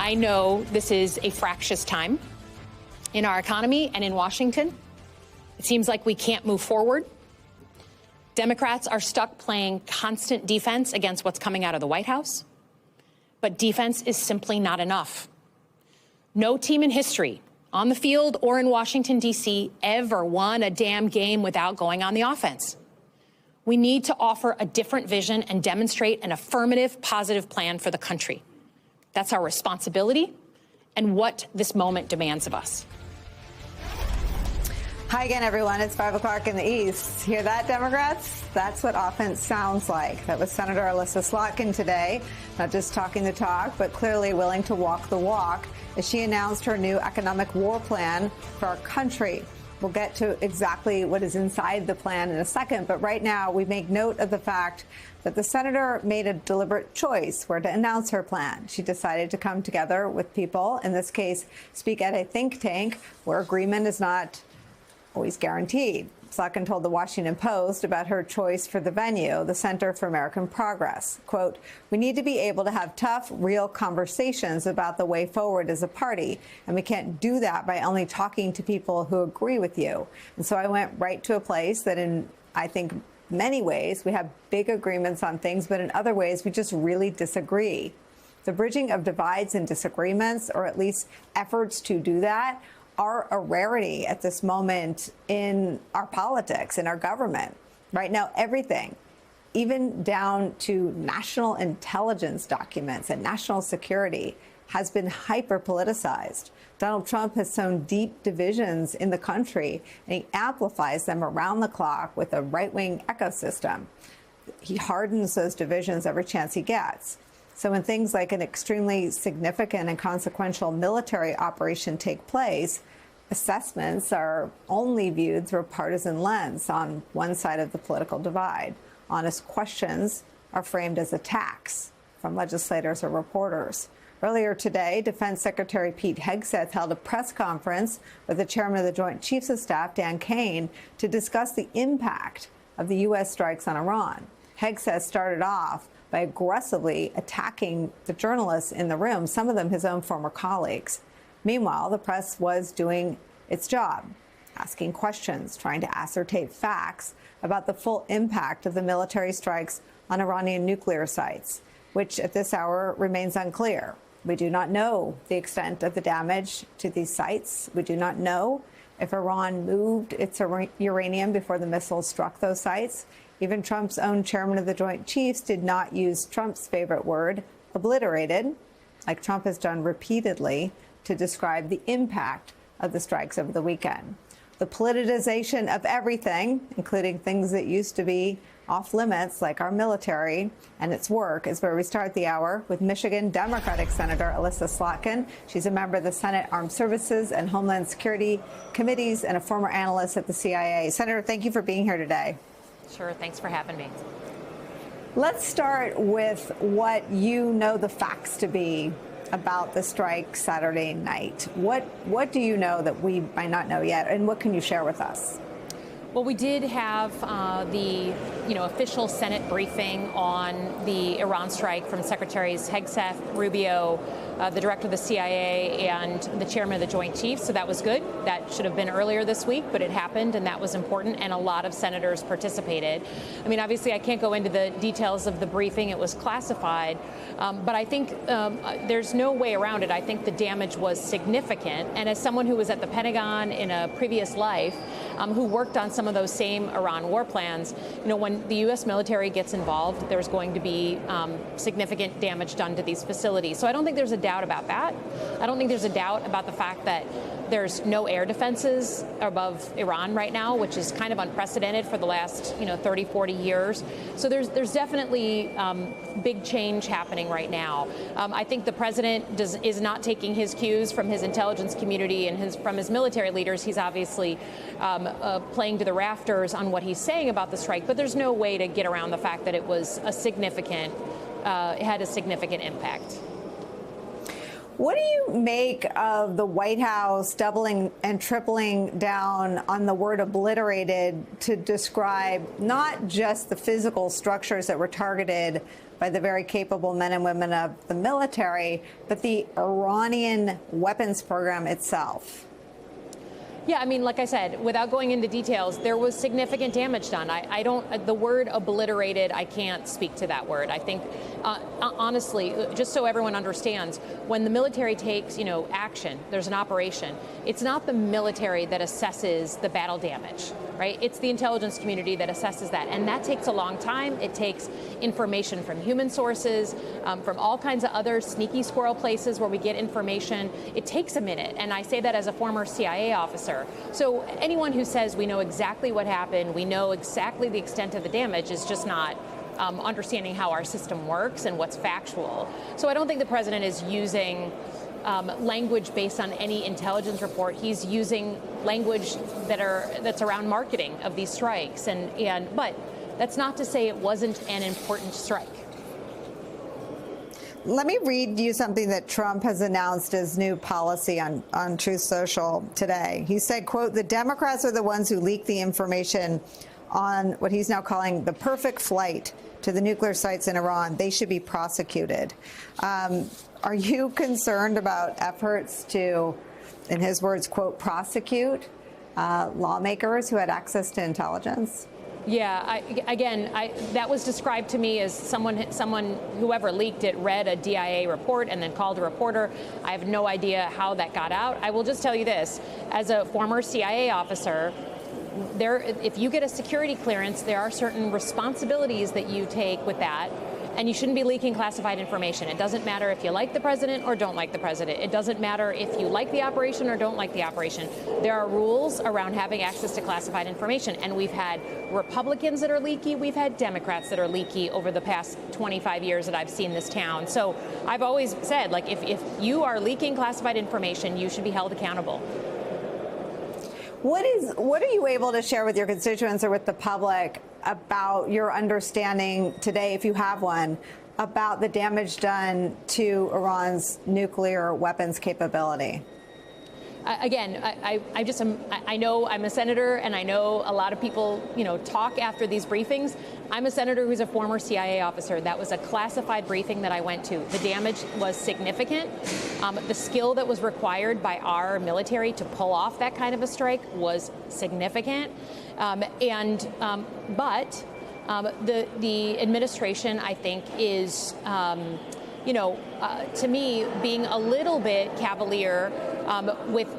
I know this is a fractious time in our economy and in Washington. It seems like we can't move forward. Democrats are stuck playing constant defense against what's coming out of the White House. But defense is simply not enough. No team in history, on the field or in Washington, D.C., ever won a damn game without going on the offense. We need to offer a different vision and demonstrate an affirmative, positive plan for the country. That's our responsibility and what this moment demands of us. Hi again, everyone. It's 5 o'clock in the East. Hear that, Democrats? That's what offense sounds like. That was Senator Elissa Slotkin today, not just talking the talk, but clearly willing to walk the walk as she announced her new economic war plan for our country. We'll get to exactly what is inside the plan in a second, but right now we make note of the fact that the senator made a deliberate choice where to announce her plan. She decided to come together with people, in this case, speak at a think tank where agreement is not always guaranteed. Slotkin told the Washington Post about her choice for the venue, the Center for American Progress. Quote, "We need to be able to have tough, real conversations about the way forward as a party, and we can't do that by only talking to people who agree with you." And so I went right to a place that in, I think, many ways we have big agreements on things, but in other ways we just really disagree. The bridging of divides and disagreements, or at least efforts to do that, are a rarity at this moment in our politics, in our government. Right now, everything, even down to national intelligence documents and national security, has been hyper-politicized. Donald Trump has sown deep divisions in the country, and he amplifies them around the clock with a right-wing ecosystem. He hardens those divisions every chance he gets. So when things like an extremely significant and consequential military operation take place, assessments are only viewed through a partisan lens on one side of the political divide. Honest questions are framed as attacks from legislators or reporters. Earlier today, Defense Secretary Pete Hegseth held a press conference with the chairman of the Joint Chiefs of Staff, Dan Kane, to discuss the impact of the U.S. strikes on Iran. Hegseth started off by aggressively attacking the journalists in the room, some of them his own former colleagues. Meanwhile, the press was doing its job, asking questions, trying to ascertain facts about the full impact of the military strikes on Iranian nuclear sites, which at this hour remains unclear. We do not know the extent of the damage to these sites. We do not know if Iran moved its uranium before the missiles struck those sites. Even Trump's own chairman of the Joint Chiefs did not use Trump's favorite word, obliterated, like Trump has done repeatedly, to describe the impact of the strikes over the weekend. The politicization of everything, including things that used to be off limits, like our military and its work, is where we start the hour with Michigan Democratic Senator Elissa Slotkin. She's a member of the Senate Armed Services and Homeland Security Committees and a former analyst at the CIA. Senator, thank you for being here today. Sure. Thanks for having me. Let's start with what you know the facts to be about the strike Saturday night. What do you know that we might not know yet, and what can you share with us? Well, we did have the official Senate briefing on the Iran strike from Secretaries Hegseth, Rubio, the director of the CIA, and the chairman of the Joint Chiefs. So that was good. That should have been earlier this week, but it happened, and that was important, and a lot of senators participated. I mean, obviously, I can't go into the details of the briefing. It was classified. But I think there's no way around it. I think the damage was significant. And as someone who was at the Pentagon in a previous life, who worked on some of those same Iran war plans, when the U.S. military gets involved, there's going to be significant damage done to these facilities. So I don't think there's a doubt about that. I don't think there's a doubt about the fact that there's no air defenses above Iran right now, which is kind of unprecedented for the last 30, 40 years. So there's definitely big change happening right now. I think the president is not taking his cues from his intelligence community and from his military leaders. He's obviously playing to the rafters on what he's saying about the strike, but there's no way to get around the fact that it was it had a significant impact. What do you make of the White House doubling and tripling down on the word obliterated to describe not just the physical structures that were targeted, by the very capable men and women of the military, but the Iranian weapons program itself. Yeah, I mean, like I said, without going into details, there was significant damage done. I don't, the word obliterated, I can't speak to that word. I think, honestly, just so everyone understands, when the military takes, action, there's an operation, it's not the military that assesses the battle damage, right? It's the intelligence community that assesses that. And that takes a long time. It takes information from human sources, from all kinds of other sneaky squirrel places where we get information. It takes a minute. And I say that as a former CIA officer. So anyone who says we know exactly what happened, we know exactly the extent of the damage is just not understanding how our system works and what's factual. So I don't think the president is using language based on any intelligence report. He's using language that's around marketing of these strikes. But that's not to say it wasn't an important strike. Let me read you something that Trump has announced as new policy on Truth Social today. He said, quote, "The Democrats are the ones who leaked the information on what he's now calling the perfect flight to the nuclear sites in Iran. They should be prosecuted." Are you concerned about efforts to, in his words, quote, prosecute lawmakers who had access to intelligence? Yeah, that was described to me as someone, whoever leaked it, read a DIA report and then called a reporter. I have no idea how that got out. I will just tell you this, as a former CIA officer, if you get a security clearance, there are certain responsibilities that you take with that. And you shouldn't be leaking classified information. It doesn't matter if you like the president or don't like the president. It doesn't matter if you like the operation or don't like the operation. There are rules around having access to classified information. And we've had Republicans that are leaky. We've had Democrats that are leaky over the past 25 years that I've seen this town. So I've always said, like, if you are leaking classified information, you should be held accountable. What are you able to share with your constituents or with the public about your understanding today, if you have one, about the damage done to Iran's nuclear weapons capability? Again, I know I'm a senator, and I know a lot of people, talk after these briefings. I'm a senator who's a former CIA officer. That was a classified briefing that I went to. The damage was significant. The skill that was required by our military to pull off that kind of a strike was significant. But the administration, I think, is, to me, being a little bit cavalier with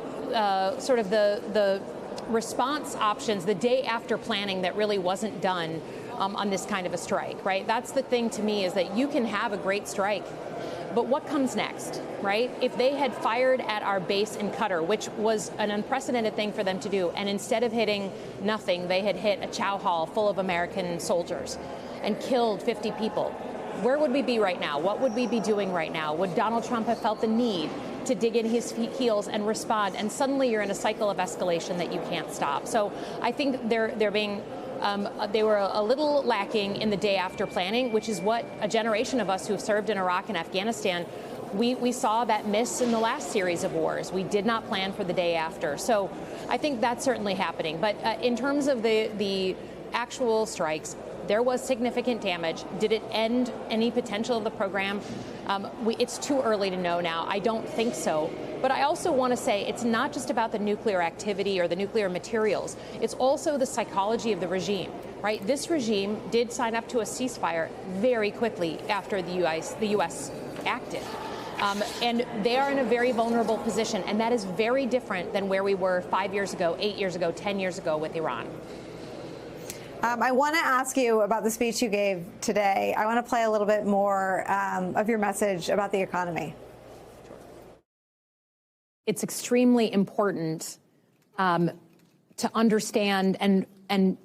sort of the response options the day after planning that really wasn't done on this kind of a strike, right? That's the thing to me, is that you can have a great strike, but what comes next, right? If they had fired at our base in Qatar, which was an unprecedented thing for them to do, and instead of hitting nothing, they had hit a chow hall full of American soldiers and killed 50 people, where would we be right now? What would we be doing right now? Would Donald Trump have felt the need to dig in his heels and respond? And suddenly you're in a cycle of escalation that you can't stop. So I think they were a little lacking in the day after planning, which is what a generation of us who have served in Iraq and Afghanistan, we saw that miss in the last series of wars. We did not plan for the day after. So I think that's certainly happening. But in terms of the actual strikes, there was significant damage. Did it end any potential of the program? It's too early to know now. I don't think so. But I also want to say it's not just about the nuclear activity or the nuclear materials. It's also the psychology of the regime, right? This regime did sign up to a ceasefire very quickly after the U.S. acted. And they are in a very vulnerable position. And that is very different than where we were 5 years ago, 8 years ago, 10 years ago with Iran. I want to ask you about the speech you gave today. I want to play a little bit more of your message about the economy. It's extremely important to understand and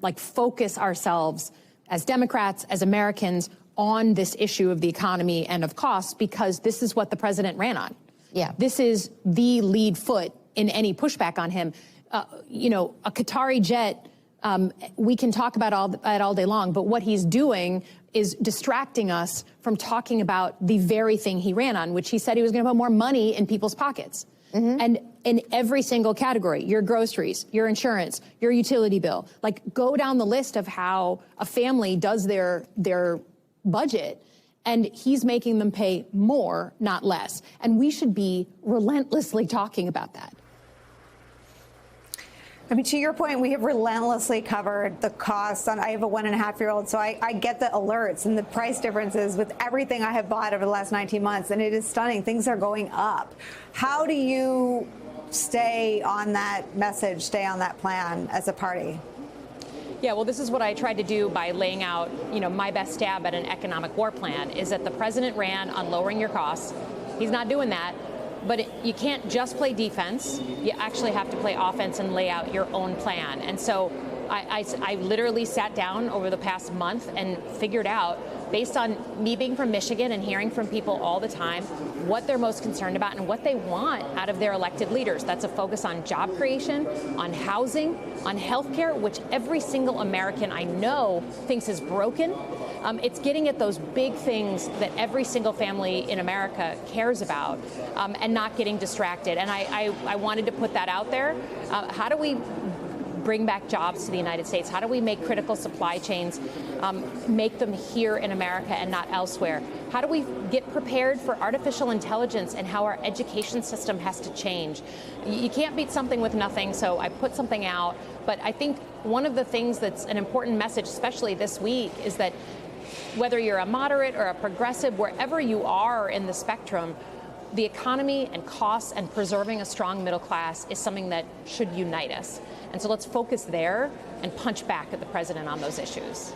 like focus ourselves as Democrats, as Americans, on this issue of the economy and of costs, because this is what the president ran on. Yeah. This is the lead foot in any pushback on him. A Qatari jet, we can talk about all day long, but what he's doing is distracting us from talking about the very thing he ran on, which he said he was going to put more money in people's pockets. Mm-hmm. And in every single category, your groceries, your insurance, your utility bill, like go down the list of how a family does their budget. And he's making them pay more, not less. And we should be relentlessly talking about that. I mean, to your point, we have relentlessly covered the costs. I have a 1.5-year-old, so I get the alerts and the price differences with everything I have bought over the last 19 months, and it is stunning. Things are going up. How do you stay on that message, stay on that plan as a party? Yeah, well, this is what I tried to do by laying out, my best stab at an economic war plan, is that the president ran on lowering your costs. He's not doing that. But you can't just play defense. You actually have to play offense and lay out your own plan. And so I literally sat down over the past month and figured out, based on me being from Michigan and hearing from people all the time, what they're most concerned about and what they want out of their elected leaders. That's a focus on job creation, on housing, on health care, which every single American I know thinks is broken. It's getting at those big things that every single family in America cares about, and not getting distracted. And I wanted to put that out there. How do we bring back jobs to the United States? How do we make critical supply chains, make them here in America and not elsewhere? How do we get prepared for artificial intelligence and how our education system has to change? You can't beat something with nothing, so I put something out. But I think one of the things that's an important message, especially this week, is that whether you're a moderate or a progressive, wherever you are in the spectrum, the economy and costs and preserving a strong middle class is something that should unite us. And so let's focus there and punch back at the president on those issues.